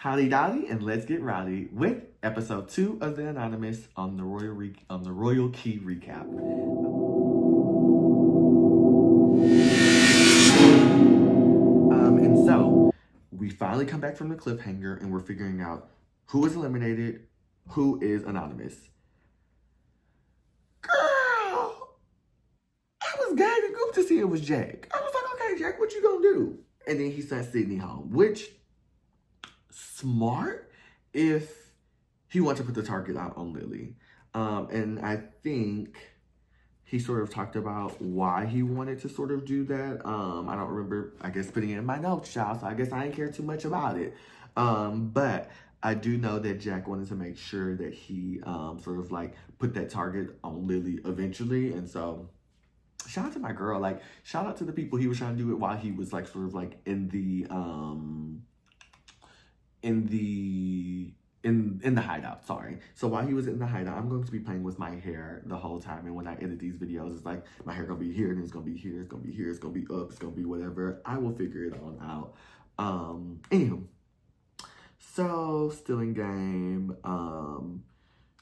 Holly Dolly, and let's get rowdy with episode 2 of the Anonymous on the Royal Key recap. And so we finally come back from the cliffhanger, and we're figuring out who is eliminated, who is anonymous. Girl, I was gagging Goop to see it was Jack. I was like, okay, Jack, what you gonna do? And then he sent Sydney home, which smart if he wanted to put the target out on Lily. And I think he sort of talked about why he wanted to sort of do that. I don't remember, I guess, putting it in my notes, y'all, so I guess I didn't care too much about it. But I do know that Jack wanted to make sure that he sort of like put that target on Lily eventually. And so shout out to my girl. Like, shout out to the people he was trying to do it while he was like sort of like in the hideout, sorry. So while he was in the hideout, I'm going to be playing with my hair the whole time. And when I edit these videos, it's like my hair gonna be here, and it's gonna be here, it's gonna be here, it's gonna be up, it's gonna be whatever. I will figure it on out. Anywho, so still in game.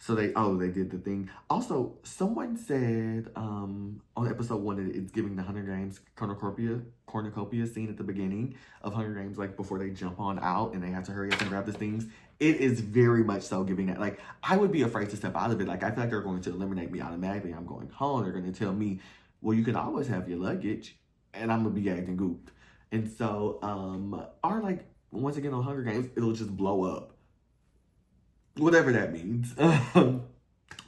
So they did the thing. Also, someone said on episode 1 that it's giving the Hunger Games cornucopia scene at the beginning of Hunger Games, like before they jump on out and they have to hurry up and grab the things. It is very much so giving that. Like, I would be afraid to step out of it. Like, I feel like they're going to eliminate me automatically. I'm going home. They're going to tell me, well, you can always have your luggage, and I'm going to be gagged and gooped. And so, or like, once again on Hunger Games, it'll just blow up. Whatever that means.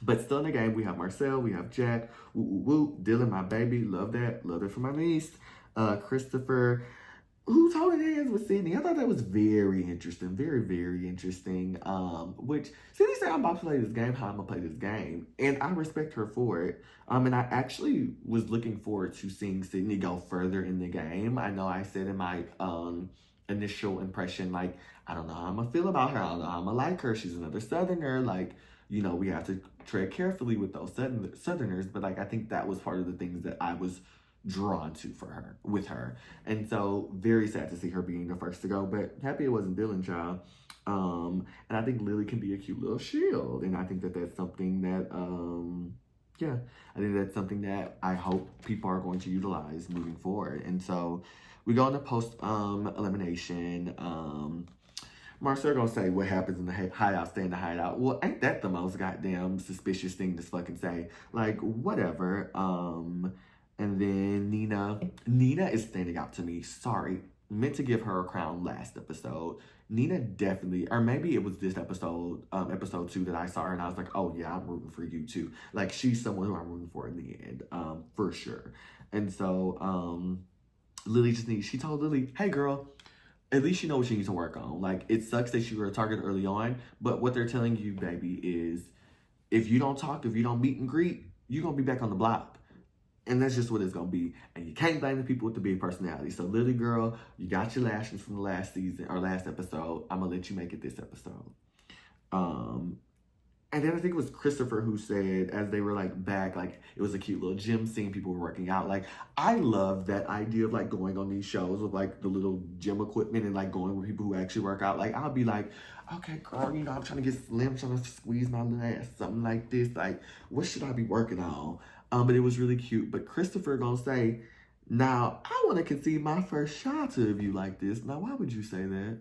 But still in the game, we have Marcel, we have Jack, Dylan, my baby, love that for my niece. Christopher, who's holding hands with Sydney. I thought that was very interesting, very, very interesting. Which Sydney said, I'm about to play this game, how I'm gonna play this game, and I respect her for it. And I actually was looking forward to seeing Sydney go further in the game. I know I said in my initial impression, like, I don't know how I'm gonna feel about her. I don't know how I'm gonna like her. She's another Southerner. Like, you know, we have to tread carefully with those Southerners. But like, I think that was part of the things that I was drawn to with her. And so very sad to see her being the first to go, but happy it wasn't Dylan, child. And I think Lily can be a cute little shield. And I think that that's something that, yeah, I think that's something that I hope people are going to utilize moving forward. And so we go into post elimination. Marcel gonna say what happens in the hideout, stay in the hideout. Well, ain't that the most goddamn suspicious thing to fucking say? Like, whatever. And then Nina is standing out to me. Sorry, meant to give her a crown last episode. Nina definitely, or maybe it was this episode, episode 2 that I saw her and I was like, oh yeah, I'm rooting for you too. Like, she's someone who I'm rooting for in the end, for sure. And so, Lily she told Lily, hey girl, at least you know what you need to work on. Like, it sucks that you were a target early on, but what they're telling you, baby, is if you don't talk, if you don't meet and greet, you're going to be back on the block. And that's just what it's going to be. And you can't blame the people with the big personality. So, Lily girl, you got your lashes from the last season, or last episode. I'm going to let you make it this episode. And then I think it was Christopher who said, as they were like back, like it was a cute little gym scene, people were working out. Like, I love that idea of like going on these shows with like the little gym equipment and like going with people who actually work out. Like, I'll be like, okay, girl, you know, I'm trying to get slim, I'm trying to squeeze my little ass, something like this. Like, what should I be working on? But it was really cute. But Christopher gonna say, now, I want to concede my first shot to a view like this. Now, why would you say that?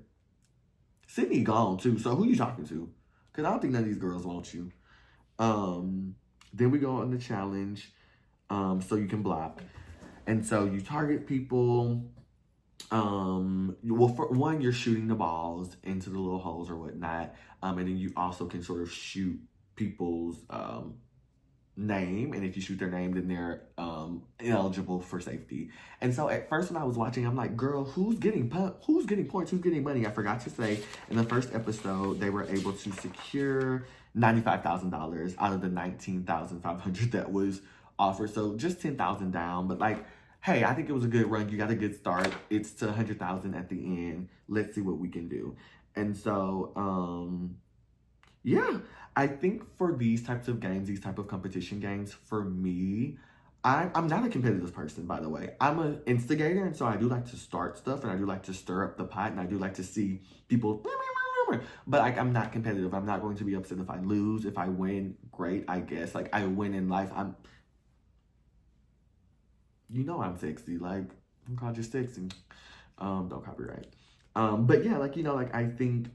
Sydney gone too, so who you talking to? Because I don't think none of these girls want you. Then we go on the challenge, so you can block. And so you target people. Well, for one, you're shooting the balls into the little holes or whatnot. And then you also can sort of shoot people's name. And if you shoot their name, then they're ineligible for safety. And so at first when I was watching, I'm like, girl, who's getting points? Who's getting money? I forgot to say, in the first episode, they were able to secure $95,000 out of the $19,500 that was offered. So just $10,000 down. But like, hey, I think it was a good run. You got a good start. It's to $100,000 at the end. Let's see what we can do. And so, yeah, I think for these types of games, these type of competition games, for me, I'm not a competitive person, by the way. I'm an instigator, and so I do like to start stuff, and I do like to stir up the pot, and I do like to see people performer. But like, I'm not competitive. I'm not going to be upset if I lose. If I win, great, I guess. Like, I win in life. I'm sexy. Like, I'm called just sexy. Don't copyright. But yeah, like, like, I think,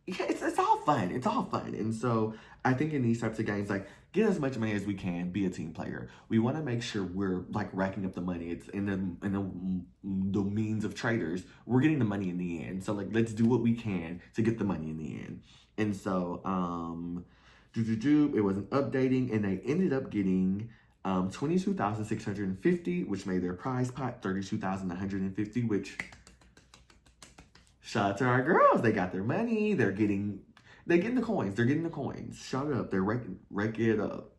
yeah, it's all fun. It's all fun. And so I think in these types of games, like, get as much money as we can, be a team player. We want to make sure we're like racking up the money. It's in the means of traders. We're getting the money in the end. So like, let's do what we can to get the money in the end. And so it wasn't updating, and they ended up getting 22,650, which made their prize pot 32,150, which, shout out to our girls. They got their money. They're getting the coins. They're getting the coins. Shut up. They're raking it up.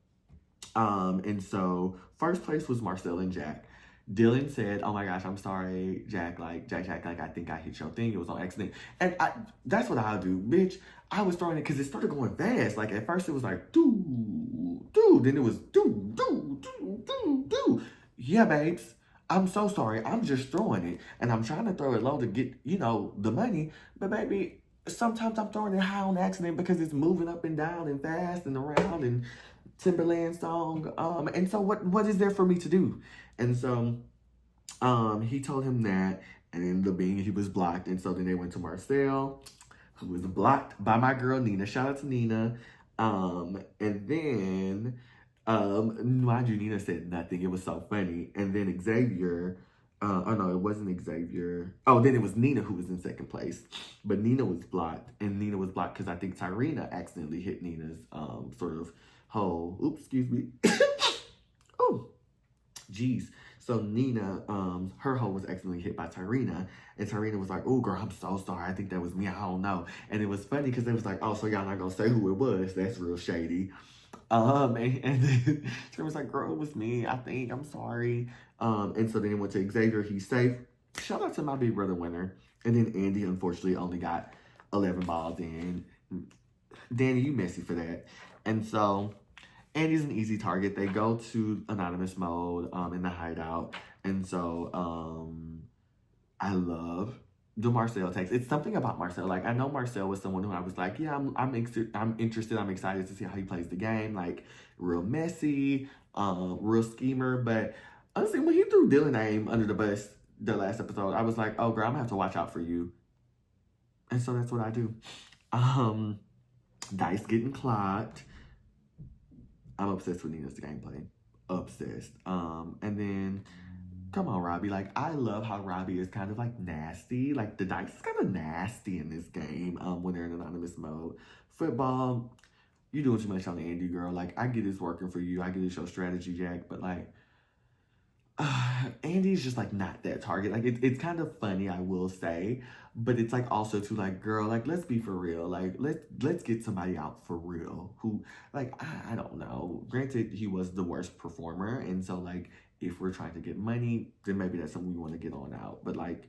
And so first place was Marcel and Jack. Dylan said, "Oh my gosh, I'm sorry, Jack. Like, Jack, like, I think I hit your thing. It was on accident." And that's what I'll do, bitch. I was throwing it because it started going fast. Like, at first it was like, doo, doo. Then it was doo, doo, doo, doo, doo. Yeah, babes. I'm so sorry. I'm just throwing it. And I'm trying to throw it low to get, the money. But baby, sometimes I'm throwing it high on accident because it's moving up and down and fast and around and Timberland song. And so what is there for me to do? And so he told him that, and in the being he was blocked. And so then they went to Marcel, who was blocked by my girl Nina. Shout out to Nina. And then mind you, Nina said nothing. It was so funny. And then Xavier, oh no, it wasn't Xavier. Oh, then it was Nina who was in second place. But Nina was blocked. And Nina was blocked because I think Tyrena accidentally hit Nina's sort of hole. Oops, excuse me. Oh, geez. So Nina, her hole was accidentally hit by Tyrena. And Tyrena was like, "Oh, girl, I'm so sorry. I think that was me. I don't know." And it was funny because they was like, "Oh, so y'all not going to say who it was? That's real shady." And then she was like, "Girl, it was me. I think. I'm sorry." And so then it went to Xavier. He's safe. Shout out to my Big Brother winner. And then Andy, unfortunately, only got 11 balls in. Danny, you messy for that. And so Andy's an easy target. They go to anonymous mode in the hideout. And so I love the Marcel takes. It's something about Marcel. Like, I know Marcel was someone who I was like, yeah, I'm interested. I'm excited to see how he plays the game. Like, real messy, real schemer. But honestly, when he threw Dylan name under the bus the last episode, I was like, oh, girl, I'm gonna have to watch out for you. And so that's what I do. Dice getting clocked. I'm obsessed with Nina's gameplay. Obsessed. And then, come on, Robbie. Like, I love how Robbie is kind of like nasty. Like, the dice is kind of nasty in this game when they're in anonymous mode. Football, you doing too much on the Andy, girl. Like, I get it's working for you. I get it's your strategy, Jack. But like, Andy's just like not that target. Like, it's kind of funny, I will say. But it's like also to like, girl, like, let's be for real. Like, let's get somebody out for real. Who, like, I don't know. Granted, he was the worst performer. And so like, if we're trying to get money, then maybe that's something we want to get on out. But like,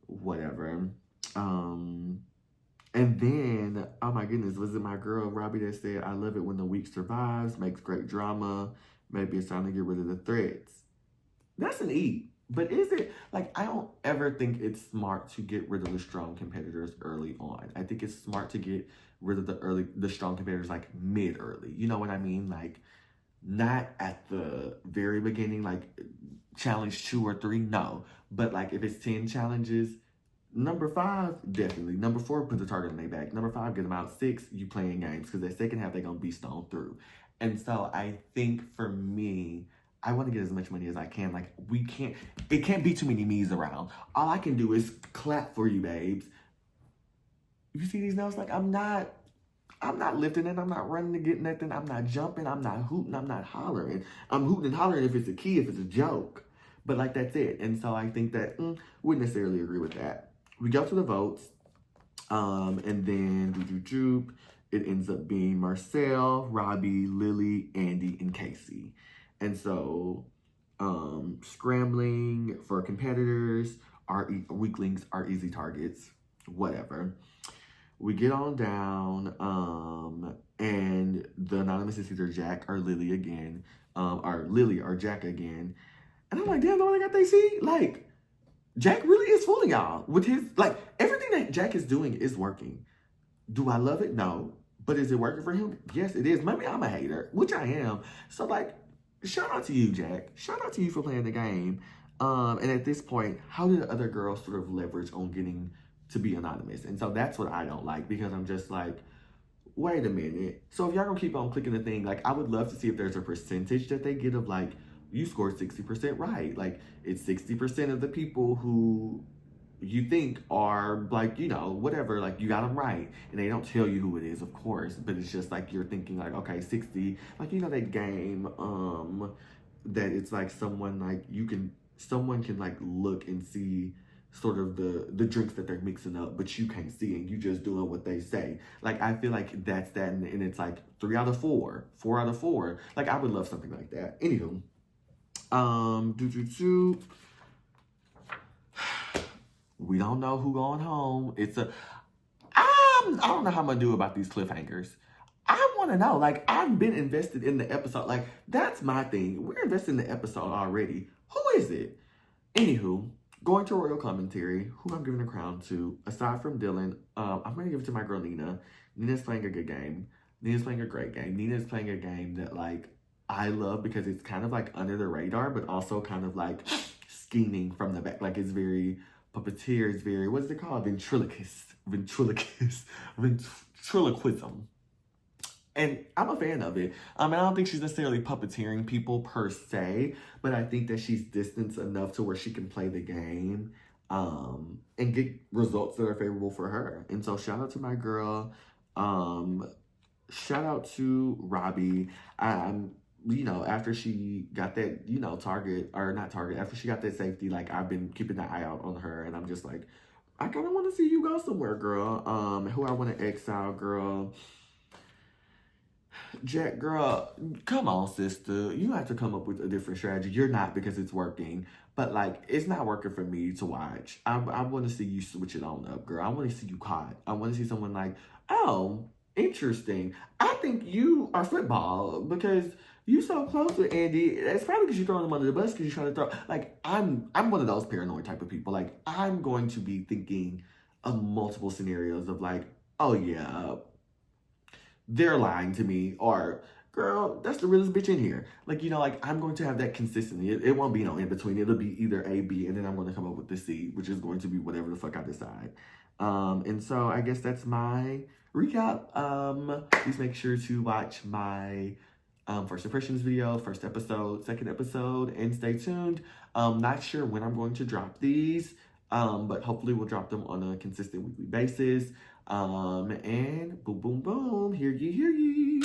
whatever. And then, oh my goodness, was it my girl Robbie that said, "I love it when the weak survives, makes great drama. Maybe it's time to get rid of the threats." That's an E. But is it, like, I don't ever think it's smart to get rid of the strong competitors early on. I think it's smart to get rid of the strong competitors like mid-early. You know what I mean? Like, not at the very beginning, like challenge 2 or 3, no. But like, if it's 10 challenges, number 5, definitely. Number 4, put the target on their back. Number 5, get them out. 6, you playing games. Because that second half, they're going to be stoned through. And so I think for me, I want to get as much money as I can. Like, it can't be too many me's around. All I can do is clap for you, babes. You see these nails? Like, I'm not lifting it. I'm not running to get nothing. I'm not jumping. I'm not hooting. I'm not hollering. I'm hooting and hollering if it's a key, if it's a joke. But like, that's it. And so I think that wouldn't necessarily agree with that. We go to the votes. And then it ends up being Marcel, Robbie, Lily, Andy, and Casey. And so, scrambling for competitors, our weaklings are easy targets, whatever. We get on down, and the anonymous is either Jack or Lily again, or Lily or Jack again. And I'm like, damn, nobody got they seat? Like, Jack really is fooling y'all with his, like, everything that Jack is doing is working. Do I love it? No. But is it working for him? Yes, it is. Maybe I'm a hater, which I am. So, like, shout out to you, Jack. Shout out to you for playing the game. And at this point, how did the other girls sort of leverage on getting to be anonymous? And so that's what I don't like, because I'm just like, wait a minute. So if y'all gonna keep on clicking the thing, like, I would love to see if there's a percentage that they get of, like, you scored 60% right. Like, it's 60% of the people who you think are, like, you know, whatever, like, you got them right. And they don't tell you who it is, of course, but it's just like you're thinking, like, okay, 60, like, you know, that game, that it's like someone, like, someone can, like, look and see sort of the drinks that they're mixing up, but you can't see, and you just doing what they say. Like, I feel like that's that, and it's like 3 out of 4, 4 out of 4. Like, I would love something like that. Anywho, we don't know who going home. I don't know how I'm gonna do about these cliffhangers. I want to know. Like, I've been invested in the episode. Like, that's my thing. We're invested in the episode already. Who is it? Anywho, going to royal commentary, who I'm giving the crown to, aside from Dylan, I'm gonna give it to my girl Nina. Nina's playing a good game. Nina's playing a great game. Nina's playing a game that, like, I love, because it's kind of like under the radar, but also kind of like scheming from the back. Like, it's very puppeteer, it's very, what's it called? Ventriloquism. And I'm a fan of it. I don't think she's necessarily puppeteering people per se, but I think that she's distanced enough to where she can play the game and get results that are favorable for her. And so shout out to my girl. Shout out to Robbie. You know, after she got that, you know, after she got that safety, like, I've been keeping an eye out on her, and I'm just like, I kind of want to see you go somewhere, girl. Who I want to exile, girl. Jack, girl, come on, sister. You have to come up with a different strategy. You're not, because it's working. But, like, it's not working for me to watch. I want to see you switch it on up, girl. I want to see you caught. I want to see someone like, oh, interesting. I think you are football, because you so close with Andy. It's probably because you're throwing him under the bus, because you're trying to throw. Like, I'm one of those paranoid type of people. Like, I'm going to be thinking of multiple scenarios of, like, oh, yeah, they're lying to me, or, girl, that's the realest bitch in here. Like, you know, like, I'm going to have that consistently. It won't be no in between. It'll be either A, B, and then I'm going to come up with the C, which is going to be whatever the fuck I decide. And so I guess that's my recap. Please make sure to watch my first impressions video, first episode, second episode, and stay tuned. Not sure when I'm going to drop these, but hopefully we'll drop them on a consistent weekly basis. And boom, boom, boom, hear ye, hear ye.